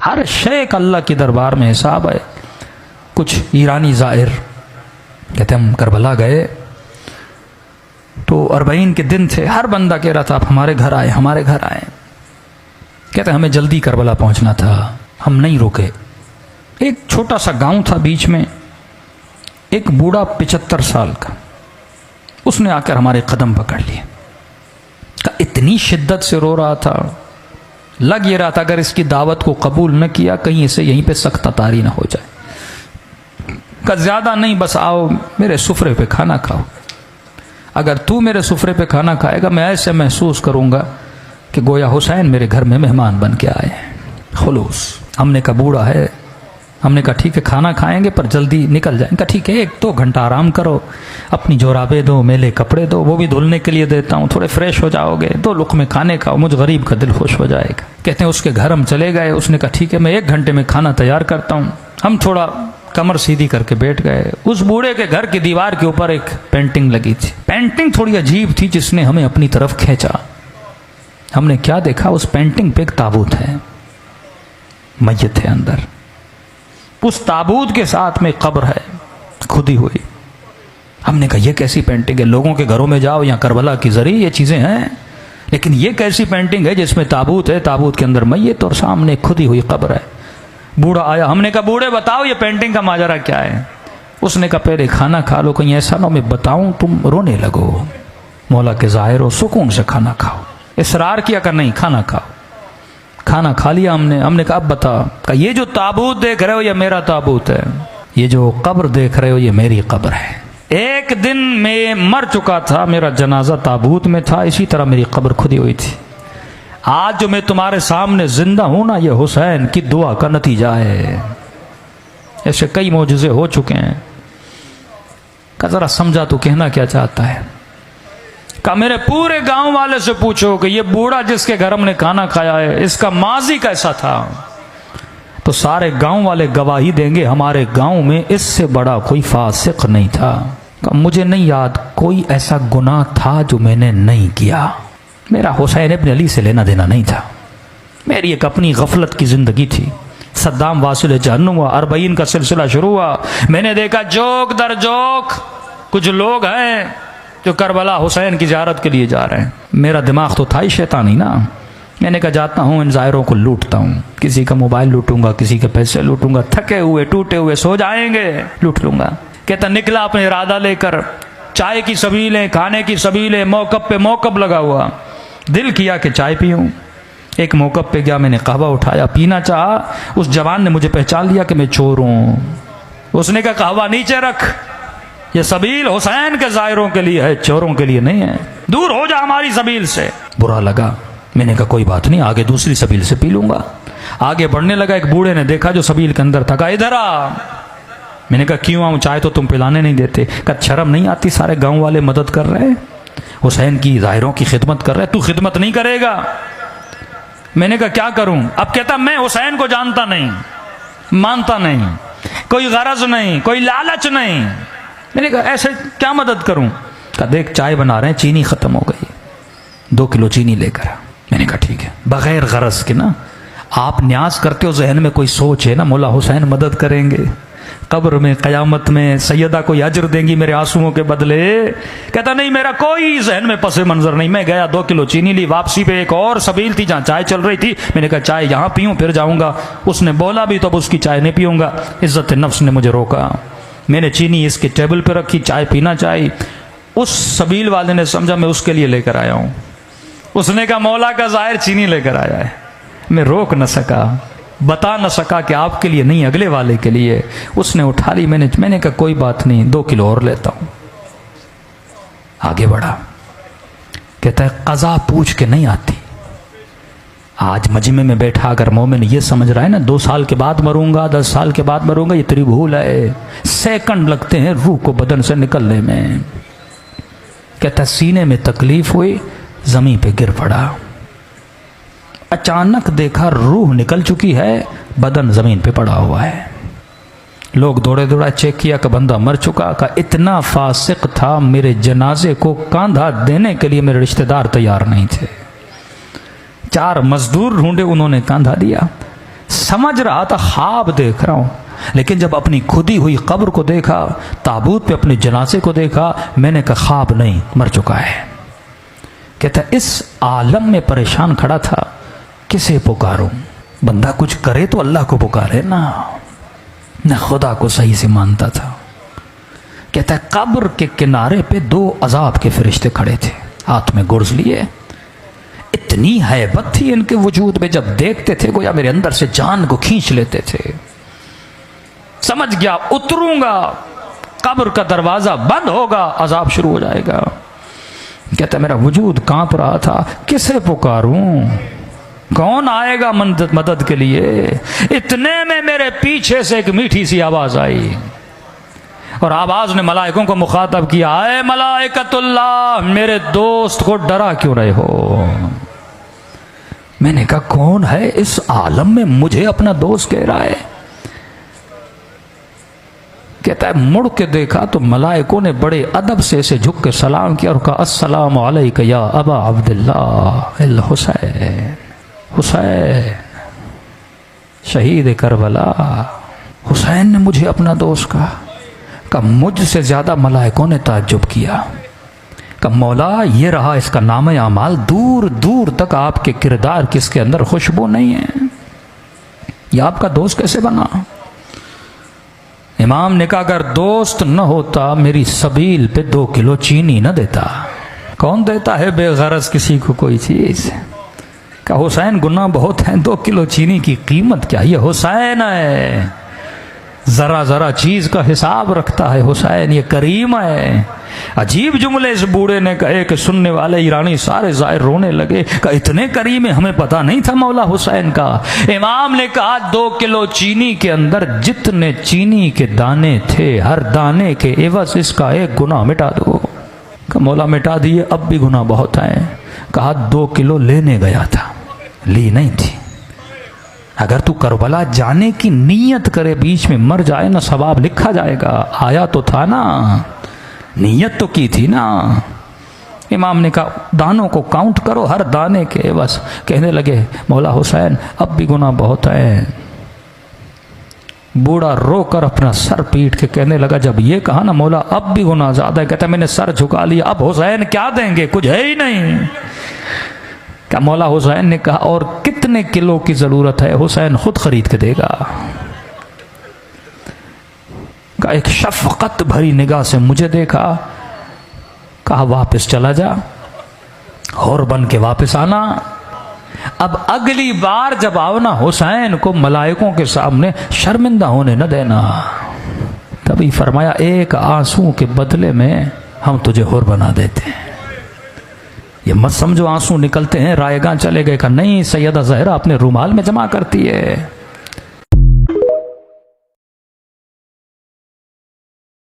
हर शय का अल्लाह के दरबार में हिसाब है। कुछ ईरानी ज़ाहिर कहते हम करबला गए तो 40 के दिन थे, हर बंदा कह रहा था आप हमारे घर आए, हमारे घर आए। कहते हमें जल्दी करबला पहुंचना था, हम नहीं रुके। एक छोटा सा गांव था बीच में, एक बूढ़ा 75 साल का, उसने आकर हमारे कदम पकड़ लिए। इतनी शिद्दत से रो रहा था, लग ये रहा था अगर इसकी दावत को कबूल न किया कहीं इसे यहीं पे सख्त तारी ना हो जाए। का ज्यादा नहीं, बस आओ मेरे सुफरे पे खाना खाओ। अगर तू मेरे सुफरे पे खाना खाएगा मैं ऐसे महसूस करूंगा कि गोया हुसैन मेरे घर में मेहमान बन के आए। खुलूस। हमने कहा बूढ़ा है, हमने कहा ठीक है खाना खाएंगे पर जल्दी निकल जाएंगे। कहा ठीक है 1-2 घंटा आराम करो, अपनी जोराबे दो, मेले कपड़े दो, वो भी धुलने के लिए देता हूँ, थोड़े फ्रेश हो जाओगे, 2 लुक़मे खाने खाओ, मुझ गरीब का दिल खुश हो जाएगा। कहते हैं उसके घर हम चले गए। उसने कहा ठीक है मैं 1 घंटे में खाना तैयार करता हूँ। हम थोड़ा कमर सीधी करके बैठ गए। उस बूढ़े के घर की दीवार के ऊपर एक पेंटिंग लगी थी। पेंटिंग थोड़ी अजीब थी जिसने हमें अपनी तरफ खींचा। हमने क्या देखा, उस पेंटिंग पे एक ताबूत है, मैयत है अंदर। उस ताबूत के साथ में कब्र है खुदी हुई। हमने कहा ये कैसी पेंटिंग है, लोगों के घरों में जाओ या करबला की जरिए ये चीजें हैं, लेकिन ये कैसी पेंटिंग है जिसमें ताबूत है, ताबूत के अंदर मैयत और सामने खुदी हुई कब्र है। बूढ़ा आया, हमने कहा बूढ़े बताओ ये पेंटिंग का माजरा क्या है। उसने कहा पहले खाना खा लो, कहीं ऐसा ना मैं बताऊं तुम रोने लगो। मौला के ज़ाहिर हो, सुकून से खाना खाओ। इसरार किया कर नहीं, खाना खाओ। खाना खा लिया हमने कहा अब बता। कहा ये जो ताबूत देख रहे हो ये मेरा ताबूत है, ये जो कब्र देख रहे हो ये मेरी कब्र है। एक दिन मैं मर चुका था, मेरा जनाजा ताबूत में था, इसी तरह मेरी कब्र खुदी हुई थी। आज जो मैं तुम्हारे सामने जिंदा हूं ना, ये हुसैन की दुआ का नतीजा है। ऐसे कई मौजूज़े हो चुके हैं। का जरा समझा तो कहना क्या चाहता है। का मेरे पूरे गांव वाले से पूछो कि ये बूढ़ा जिसके घर हमने खाना खाया है इसका माजी कैसा था, तो सारे गांव वाले गवाही देंगे हमारे गांव में इससे बड़ा कोई फासिक नहीं था। का मुझे नहीं याद कोई ऐसा गुनाह था जो मैंने नहीं किया। मेरा हुसैन इब्न अली से लेना देना नहीं था, मेरी एक अपनी गफलत की जिंदगी थी। सद्दाम वासिल जहन्नुम हुआ, 40 का सिलसिला शुरू हुआ। मैंने देखा जोक दर जोक कुछ लोग हैं जो करबला हुसैन की ज़ियारत के लिए जा रहे हैं। मेरा दिमाग तो था ही शैतानी ना। मैंने कहा जाता हूँ इन ज़ायरों को लूटता हूँ, किसी का मोबाइल लूटूंगा, किसी के पैसे लूटूंगा, थके हुए टूटे हुए सो जाएंगे, लूट लूंगा। कहता निकला अपने इरादा लेकर, चाय की सबीलें, खाने की सबीलें, मौकब पे मौकब लगा हुआ। दिल किया कि चाय पीऊँ। एक मौकब पे गया, मैंने कहवा उठाया, पीना चाहा। उस जवान ने मुझे पहचान लिया कि मैं चोर हूँ। उसने कहा कहवा नीचे रख, ये सबील हुसैन के ज़ायरों के लिए है, चोरों के लिए नहीं है, दूर हो जा हमारी सबील से। बुरा लगा, मैंने कहा कोई बात नहीं, आगे दूसरी सबील से पी लूंगा। आगे बढ़ने लगा, एक बूढ़े ने देखा जो सबील के अंदर था, कहा इधर आ। मैंने कहा क्यों आऊँ, चाय तो तुम पिलाने नहीं देते। कहा शर्म नहीं आती, सारे गाँव वाले मदद कर रहे हैं, हुसैन की ज़ाहिरों की खिदमत कर रहे, तू खिदमत नहीं करेगा। मैंने कहा क्या करूं। अब कहता मैं हुसैन को जानता नहीं, मानता नहीं, कोई गरज नहीं, कोई लालच नहीं। मैंने कहा ऐसे क्या मदद करूं। कहा देख चाय बना रहे हैं, चीनी खत्म हो गई, 2 किलो चीनी लेकर आ। मैंने कहा ठीक है, बगैर गरज के ना, आप न्याज करते हो, जहन में कोई सोच है ना, मौला हुसैन मदद करेंगे, कब्र में क़यामत में सैयदा को अजर देंगी मेरे आंसुओं के बदले। कहता नहीं मेरा कोई जहन में पसे मंजर नहीं। मैं गया, 2 किलो चीनी ली। वापसी पे एक और सबील थी जहाँ चाय चल रही थी। मैंने कहा चाय यहाँ पीऊँ फिर जाऊँगा। उसने बोला भी तो अब उसकी चाय नहीं पीऊँगा। इज्जत नफ्स ने मुझे रोका। मैंने चीनी इसके टेबल पर रखी, चाय पीना चाहिए। उस सबील वाले ने समझा मैं उसके लिए लेकर आया हूँ। उसने कहा मौला का ज़ाहिर चीनी लेकर आया है। मैं रोक न सका, बता न सका कि आपके लिए नहीं अगले वाले के लिए। उसने उठा ली, मैंने कहा कोई बात नहीं, 2 किलो और लेता हूं। आगे बढ़ा, कहता है कज़ा पूछ के नहीं आती। आज मजमे में बैठा अगर मोमिन ये समझ रहा है ना 2 साल के बाद मरूंगा, 10 साल के बाद मरूंगा, ये तेरी भूल है। सेकंड लगते हैं रूह को बदन से निकलने में। कहता सीने में तकलीफ हुई, जमीन पे गिर पड़ा, अचानक देखा रूह निकल चुकी है, बदन जमीन पे पड़ा हुआ है। लोग दौड़े दौड़ा चेक किया कि बंदा मर चुका। का इतना फासिक था, मेरे जनाजे को कांधा देने के लिए मेरे रिश्तेदार तैयार नहीं थे। 4 मजदूर ढूंढे, उन्होंने कांधा दिया। समझ रहा था ख्वाब देख रहा हूं, लेकिन जब अपनी खुदी हुई कब्र को देखा, ताबूत पे अपने जनाजे को देखा, मैंने कहा ख्वाब नहीं, मर चुका है। कहता इस आलम में परेशान खड़ा था, किसे पुकारूं? बंदा कुछ करे तो अल्लाह को पुकारे ना, न खुदा को सही से मानता था। कहता है कब्र के किनारे पे 2 अजाब के फरिश्ते खड़े थे, हाथ में गुर्ज लिए। इतनी हैबत थी इनके वजूद में, जब देखते थे गोया मेरे अंदर से जान को खींच लेते थे। समझ गया उतरूंगा, कब्र का दरवाजा बंद होगा, अजाब शुरू हो जाएगा। कहता मेरा वजूद कांप रहा था, किसे पुकारूं, कौन आएगा मदद के लिए। इतने में मेरे पीछे से एक मीठी सी आवाज आई, और आवाज ने मलाइकों को मुखातब किया, आए मलाइकतुल्लाह, मेरे दोस्त को डरा क्यों रहे हो। मैंने कहा कौन है इस आलम में मुझे अपना दोस्त कह रहा है। कहता है मुड़ के देखा तो मलाइकों ने बड़े अदब से इसे झुक के सलाम किया और कहा अस्सलाम अलैका या अबा अब्दुल्लाह अल हुसैन, हुसैन शहीद करबला। हुसैन ने मुझे अपना दोस्त कहा मुझसे ज्यादा मलाइकों ने ताज्जुब किया। कहा मौला ये रहा इसका नाम अमाल, दूर दूर तक आपके किरदार किसके अंदर खुशबू नहीं है, ये आपका दोस्त कैसे बना। इमाम ने कहा अगर दोस्त न होता मेरी सबील पे 2 किलो चीनी न देता। कौन देता है बेगरज किसी को कोई चीज। कहा हुसैन गुनाह बहुत है, 2 किलो चीनी की कीमत क्या, ये हुसैन है, जरा जरा चीज का हिसाब रखता है हुसैन, ये करीम है। अजीब जुमले इस बूढ़े ने कहे कि सुनने वाले ईरानी सारे जाहिर रोने लगे। कहा इतने करीम है, हमें पता नहीं था मौला हुसैन का। इमाम ने कहा 2 किलो चीनी के अंदर जितने चीनी के दाने थे, हर दाने के एवज इसका 1 गुनाह मिटा दो। कहा मौला मिटा दिए, अब भी गुनाह बहुत है। कहा 2 किलो लेने गया था, ली नहीं थी। अगर तू करबला जाने की नीयत करे, बीच में मर जाए ना, सवाब लिखा जाएगा। आया तो था ना, नीयत तो की थी ना। इमाम ने कहा दानों को काउंट करो, हर दाने के। बस कहने लगे मौला हुसैन अब भी गुनाह बहुत है। बूढ़ा रोकर अपना सर पीट के कहने लगा, जब ये कहा ना मौला अब भी गुनाह ज्यादा है, कहता मैंने सर झुका लिया, अब हुसैन क्या देंगे, कुछ है ही नहीं। क्या मौला हुसैन ने कहा और कितने किलो की जरूरत है, हुसैन खुद खरीद के देगा। का एक शफकत भरी निगाह से मुझे देखा, कहा वापस चला जा, और बन के वापस आना। अब अगली बार जब आओ ना, हुसैन को मलाइकों के सामने शर्मिंदा होने न देना। तभी फरमाया एक आंसू के बदले में हम तुझे हुर बना देते हैं। ये मत समझो आंसू निकलते हैं रायगां चले गए का, नहीं, सैयदा ज़हरा अपने रुमाल में जमा करती है।